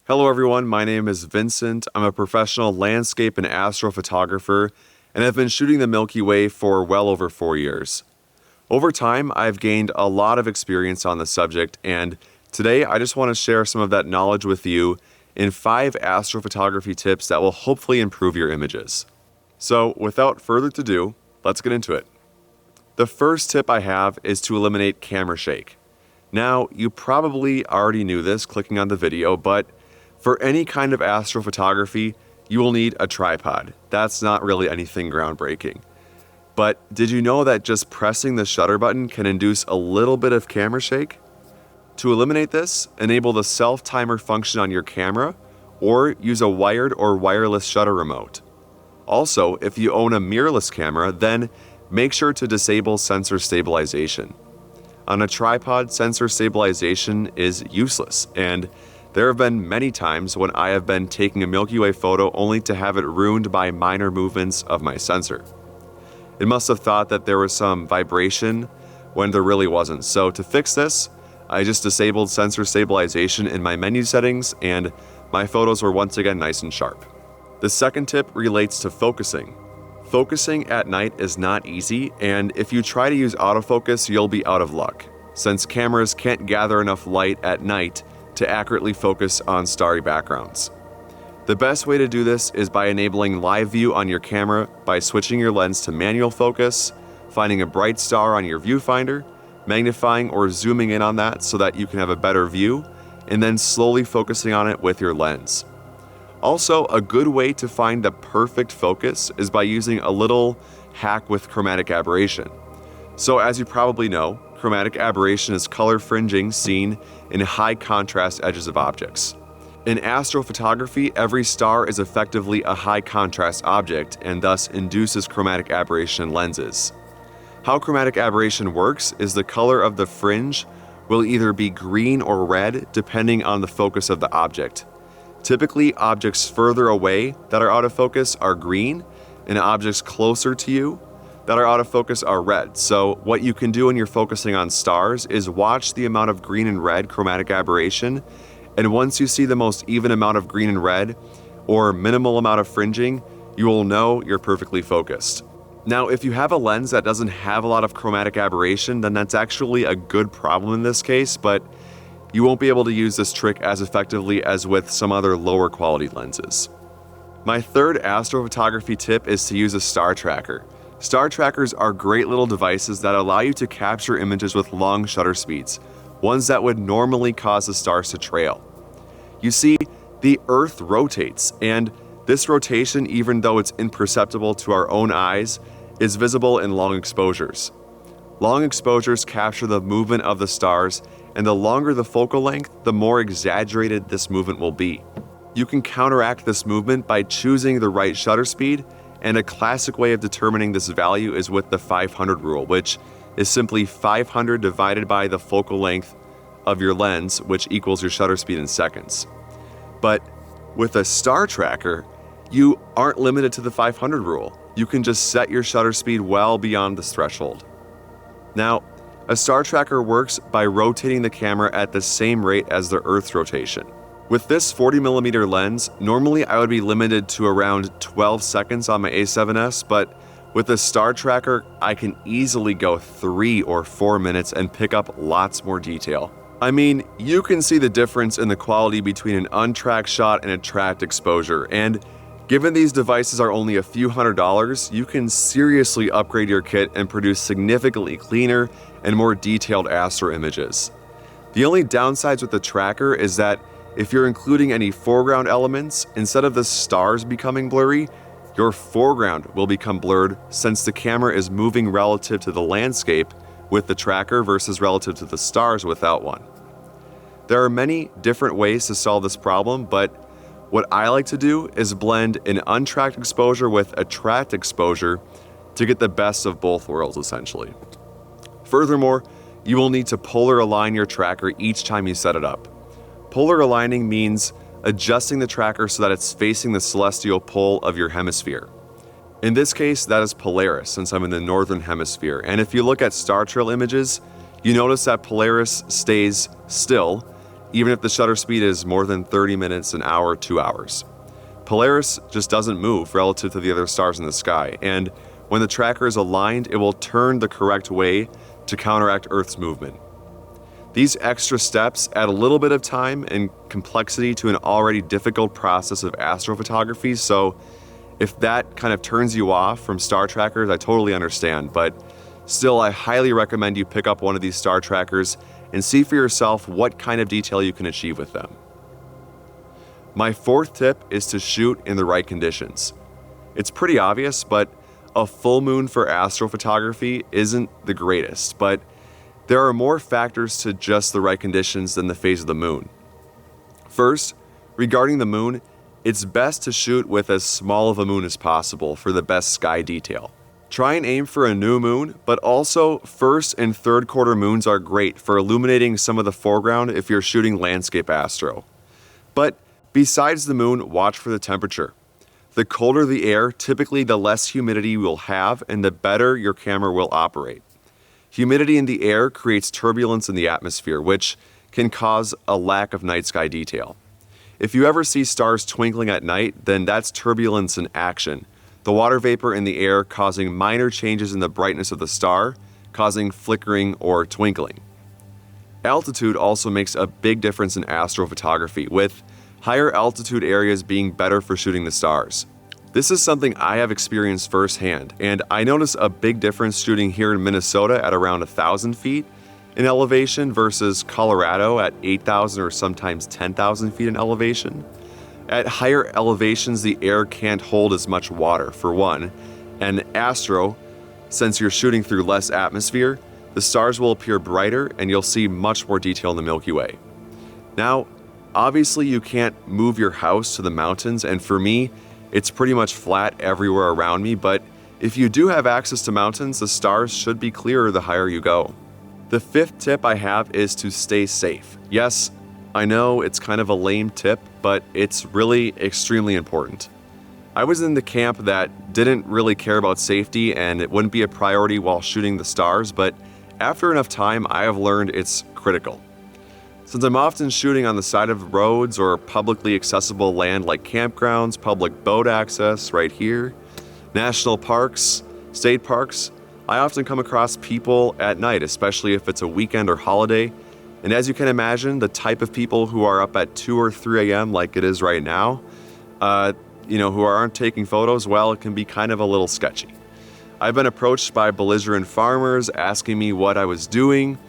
Hello everyone, my name is Vincent. I'm a professional landscape and astrophotographer, and I've been shooting the Milky Way for well over 4 years. Over time, I've gained a lot of experience on the subject, and today I just want to share some of that knowledge with you in 5 astrophotography tips that will hopefully improve your images. So without further ado, let's get into it. The first tip I have is to eliminate camera shake. Now, you probably already knew this clicking on the video, but for any kind of astrophotography, you will need a tripod. That's not really anything groundbreaking. But did you know that just pressing the shutter button can induce a little bit of camera shake? To eliminate this, enable the self-timer function on your camera, or use a wired or wireless shutter remote. Also, if you own a mirrorless camera, then make sure to disable sensor stabilization. On a tripod, sensor stabilization is useless, and there have been many times when I have been taking a Milky Way photo only to have it ruined by minor movements of my sensor. It must have thought that there was some vibration when there really wasn't. So to fix this, I just disabled sensor stabilization in my menu settings and my photos were once again nice and sharp. The second tip relates to focusing. Focusing at night is not easy, and if you try to use autofocus, you'll be out of luck, since cameras can't gather enough light at night to accurately focus on starry backgrounds. The best way to do this is by enabling live view on your camera by switching your lens to manual focus, finding a bright star on your viewfinder, magnifying or zooming in on that so that you can have a better view, and then slowly focusing on it with your lens. Also, a good way to find the perfect focus is by using a little hack with chromatic aberration. So as you probably know, chromatic aberration is color fringing seen in high contrast edges of objects. In astrophotography, every star is effectively a high contrast object and thus induces chromatic aberration in lenses. How chromatic aberration works is the color of the fringe will either be green or red depending on the focus of the object. Typically, objects further away that are out of focus are green, and objects closer to you that are out of focus are red. So what you can do when you're focusing on stars is watch the amount of green and red chromatic aberration, and once you see the most even amount of green and red, or minimal amount of fringing, you will know you're perfectly focused. Now, if you have a lens that doesn't have a lot of chromatic aberration, then that's actually a good problem in this case, but you won't be able to use this trick as effectively as with some other lower quality lenses. My third astrophotography tip is to use a star tracker. Star trackers are great little devices that allow you to capture images with long shutter speeds, ones that would normally cause the stars to trail. You see, the Earth rotates, and this rotation, even though it's imperceptible to our own eyes, is visible in long exposures. Long exposures capture the movement of the stars, and the longer the focal length, the more exaggerated this movement will be. You can counteract this movement by choosing the right shutter speed, and a classic way of determining this value is with the 500 rule, which is simply 500 divided by the focal length of your lens, which equals your shutter speed in seconds. But with a star tracker, you aren't limited to the 500 rule. You can just set your shutter speed well beyond this threshold. Now, a star tracker works by rotating the camera at the same rate as the Earth's rotation. With this 40mm lens, normally I would be limited to around 12 seconds on my A7S, but with a star tracker, I can easily go 3 or 4 minutes and pick up lots more detail. I mean, you can see the difference in the quality between an untracked shot and a tracked exposure, and given these devices are only a few $100s, you can seriously upgrade your kit and produce significantly cleaner and more detailed astro images. The only downsides with the tracker is that if you're including any foreground elements, instead of the stars becoming blurry, your foreground will become blurred since the camera is moving relative to the landscape with the tracker versus relative to the stars without one. There are many different ways to solve this problem, but what I like to do is blend an untracked exposure with a tracked exposure to get the best of both worlds, essentially. Furthermore, you will need to polar align your tracker each time you set it up. Polar aligning means adjusting the tracker so that it's facing the celestial pole of your hemisphere. In this case, that is Polaris, since I'm in the northern hemisphere. And if you look at star trail images, you notice that Polaris stays still, even if the shutter speed is more than 30 minutes an hour, 2 hours. Polaris just doesn't move relative to the other stars in the sky, and when the tracker is aligned, it will turn the correct way to counteract Earth's movement. These extra steps add a little bit of time and complexity to an already difficult process of astrophotography, so if that kind of turns you off from star trackers, I totally understand, but still I highly recommend you pick up one of these star trackers and see for yourself what kind of detail you can achieve with them. My fourth tip is to shoot in the right conditions. It's pretty obvious, but a full moon for astrophotography isn't the greatest, but there are more factors to just the right conditions than the phase of the moon. First, regarding the moon, it's best to shoot with as small of a moon as possible for the best sky detail. Try and aim for a new moon, but also first and third quarter moons are great for illuminating some of the foreground if you're shooting landscape astro. But besides the moon, watch for the temperature. The colder the air, typically the less humidity you will have and the better your camera will operate. Humidity in the air creates turbulence in the atmosphere, which can cause a lack of night sky detail. If you ever see stars twinkling at night, then that's turbulence in action. The water vapor in the air causing minor changes in the brightness of the star, causing flickering or twinkling. Altitude also makes a big difference in astrophotography, with higher altitude areas being better for shooting the stars. This is something I have experienced firsthand, and I notice a big difference shooting here in Minnesota at around 1,000 feet in elevation versus Colorado at 8,000 or sometimes 10,000 feet in elevation. At higher elevations, the air can't hold as much water, for one, and astro, since you're shooting through less atmosphere, the stars will appear brighter and you'll see much more detail in the Milky Way. Now, obviously you can't move your house to the mountains, and for me, it's pretty much flat everywhere around me, but if you do have access to mountains, the stars should be clearer the higher you go. The fifth tip I have is to stay safe. Yes, I know it's kind of a lame tip, but it's really extremely important. I was in the camp that didn't really care about safety and it wouldn't be a priority while shooting the stars, but after enough time, I have learned it's critical. Since I'm often shooting on the side of roads or publicly accessible land like campgrounds, public boat access right here, national parks, state parks, I often come across people at night, especially if it's a weekend or holiday. And as you can imagine, the type of people who are up at 2 or 3 a.m. like it is right now, who aren't taking photos, well, it can be kind of a little sketchy. I've been approached by belligerent farmers asking me what I was doing,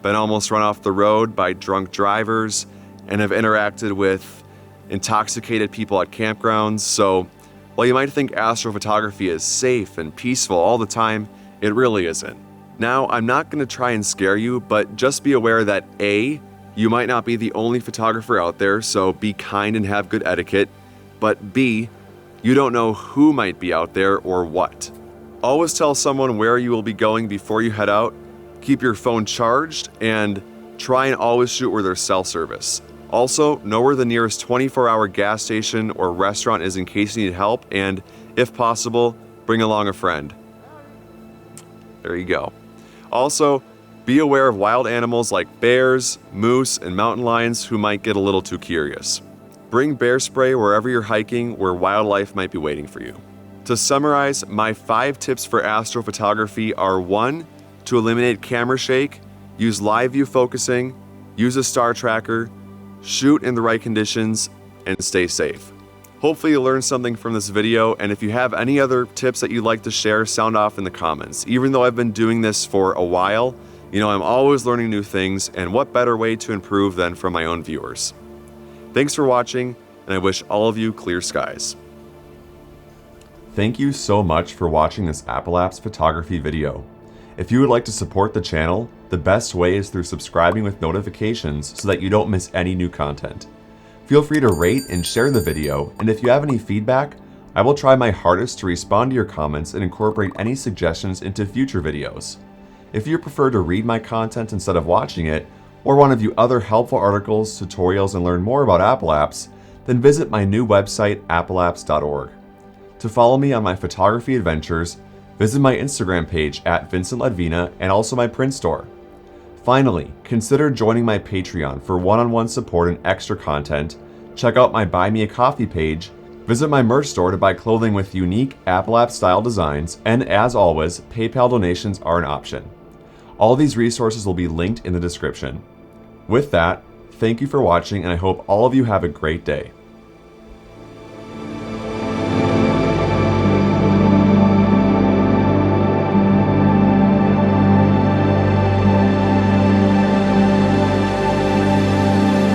been almost run off the road by drunk drivers, and have interacted with intoxicated people at campgrounds. So while you might think astrophotography is safe and peaceful all the time, it really isn't. Now, I'm not going to try and scare you, but just be aware that A, you might not be the only photographer out there, so be kind and have good etiquette, but B, you don't know who might be out there or what. Always tell someone where you will be going before you head out. Keep your phone charged, and try and always shoot where there's cell service. Also, know where the nearest 24-hour gas station or restaurant is in case you need help, and if possible, bring along a friend. There you go. Also, be aware of wild animals like bears, moose, and mountain lions who might get a little too curious. Bring bear spray wherever you're hiking where wildlife might be waiting for you. To summarize, my 5 tips for astrophotography are 1. To eliminate camera shake, use live view focusing, use a star tracker, shoot in the right conditions, and stay safe. Hopefully you learned something from this video, and if you have any other tips that you'd like to share, sound off in the comments. Even though I've been doing this for a while, I'm always learning new things, and what better way to improve than from my own viewers. Thanks for watching, and I wish all of you clear skies. Thank you so much for watching this Apalapse photography video. If you would like to support the channel, the best way is through subscribing with notifications so that you don't miss any new content. Feel free to rate and share the video, and if you have any feedback, I will try my hardest to respond to your comments and incorporate any suggestions into future videos. If you prefer to read my content instead of watching it, or want to view other helpful articles, tutorials, and learn more about Apalapse, then visit my new website, apalapse.org. To follow me on my photography adventures, visit my Instagram page at Vincent Ledvina and also my print store. Finally, consider joining my Patreon for one-on-one support and extra content. Check out my Buy Me a Coffee page, visit my merch store to buy clothing with unique Apalapse style designs, and as always, PayPal donations are an option. All these resources will be linked in the description. With that, thank you for watching, and I hope all of you have a great day.